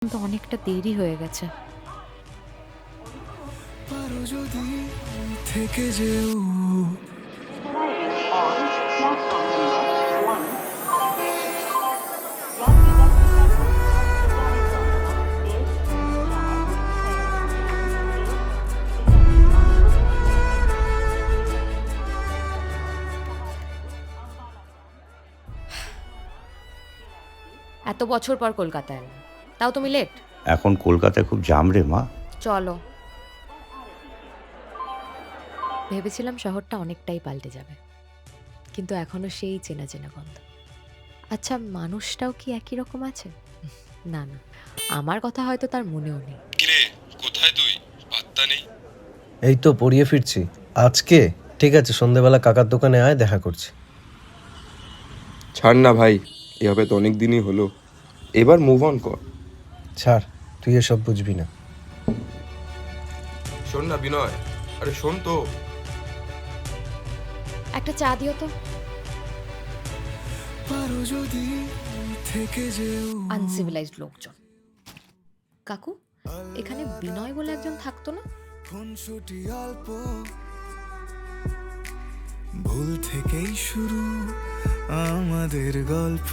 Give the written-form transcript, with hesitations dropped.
তো অনেকটা দেরি হয়ে গেছে। পারো যদি থেকে যেও। এত বছর পর কলকাতায় এলাম, তাও তুমি লেট। এখন কলকাতায় খুব জাম রে মা। চলো। ভেবেছিলাম শহরটা অনেকটাই পাল্টে যাবে, কিন্তু এখনো সেই চেনা চেনা গন্ধ। আচ্ছা, মানুষটাও কি একই রকম আছে? না না, আমার কথা হয়তো তার মনেও নেই। কিরে, কোথায় তুই? পাত্তা নেই। এই তো পড়িয়ে ফিরছি। আজকে ঠিক আছে, সন্ধেবেলা কাকার দোকানে আয়, দেখা করছি। ছাড় না ভাই, এভাবে তো অনেক দিনই হলো। এবার মুভ অন কর। ছাড়, তুই এসব বুঝবি না। শোন না বিনয়, আরে শোন তো। একটা চা দিও তো। পারো যদি থেকে যেও। আনসিভিলাইজড লোকজন। কাকু, এখানে বিনয় বলে একজন থাকতো না? খুনসুটি অল্প, ভুল থেকেই শুরু আমাদের গল্প।